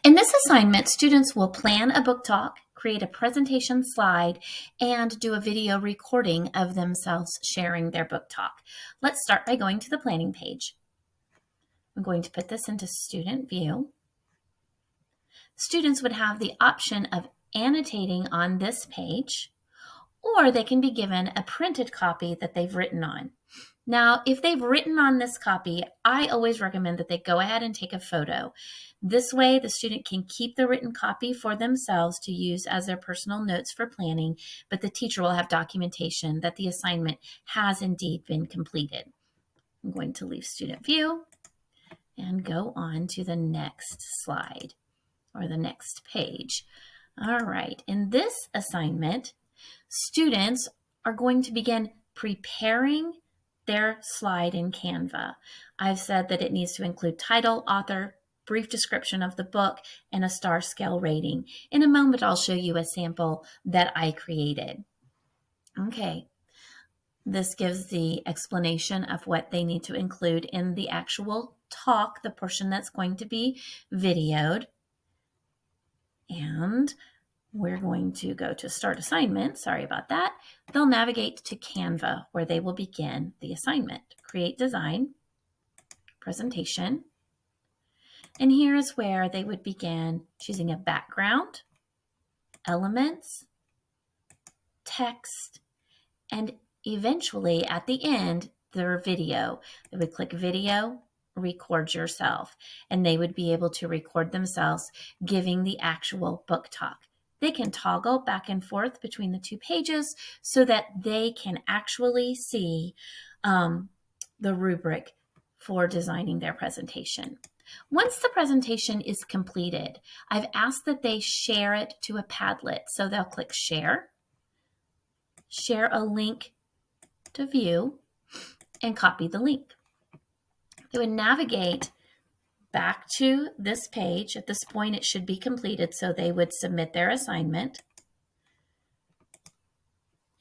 In this assignment, students will plan a book talk, create a presentation slide, and do a video recording of themselves sharing their book talk. Let's start by going to the planning page. I'm going to put this into student view. Students would have the option of annotating on this page, or they can be given a printed copy that they've written on. Now, if they've written on this copy, I always recommend that they go ahead and take a photo. This way, the student can keep the written copy for themselves to use as their personal notes for planning, but the teacher will have documentation that the assignment has indeed been completed. I'm going to leave student view and go on to the next slide or the next page. All right, in this assignment, students are going to begin preparing their slide in Canva. I've said that it needs to include title, author, brief description of the book, and a star scale rating. In a moment, I'll show you a sample that I created. Okay, this gives the explanation of what they need to include in the actual talk, the portion that's going to be videoed. And we're going to go to Start Assignment. Sorry about that. They'll navigate to Canva, where they will begin the assignment. Create Design, Presentation. And here is where they would begin choosing a background, elements, text, and eventually at the end, their video. They would click Video, Record Yourself, and they would be able to record themselves giving the actual book talk. They can toggle back and forth between the two pages so that they can actually see the rubric for designing their presentation. Once the presentation is completed, I've asked that they share it to a Padlet. So they'll click Share, share a link to view, and copy the link. They would navigate back to this page. At this point, it should be completed, so they would submit their assignment.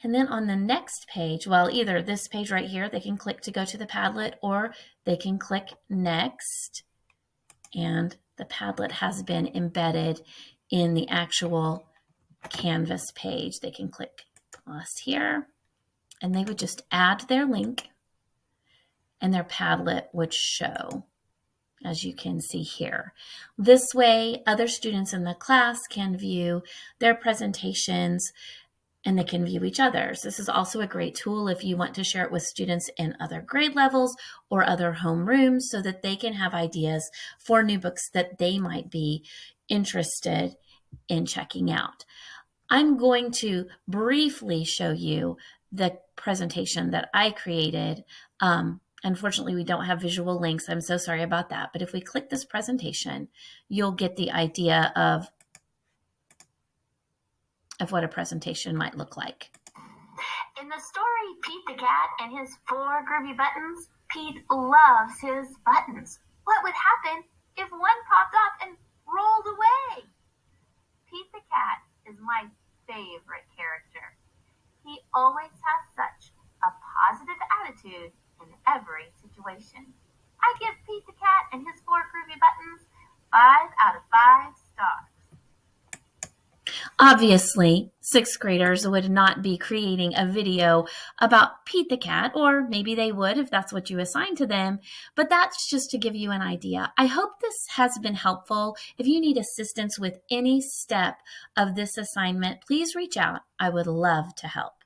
And then on the next page, well, either this page right here, they can click to go to the Padlet, or they can click Next, and the Padlet has been embedded in the actual Canvas page. They can click plus here, and they would just add their link, and their Padlet would show, as you can see here. This way, other students in the class can view their presentations and they can view each other's. This is also a great tool if you want to share it with students in other grade levels or other homerooms so that they can have ideas for new books that they might be interested in checking out. I'm going to briefly show you the presentation that I created. Unfortunately, we don't have visual links. I'm so sorry about that. But if we click this presentation, you'll get the idea of what a presentation might look like. In the story Pete the Cat and his 4 groovy buttons, Pete loves his buttons. What would happen if one popped off and rolled away? Pete the Cat is my favorite character. He always has such a positive attitude in every situation. I give Pete the Cat and his 4 groovy buttons 5 out of 5 stars. Obviously, 6th graders would not be creating a video about Pete the Cat, or maybe they would if that's what you assign to them, but that's just to give you an idea. I hope this has been helpful. If you need assistance with any step of this assignment, please reach out. I would love to help.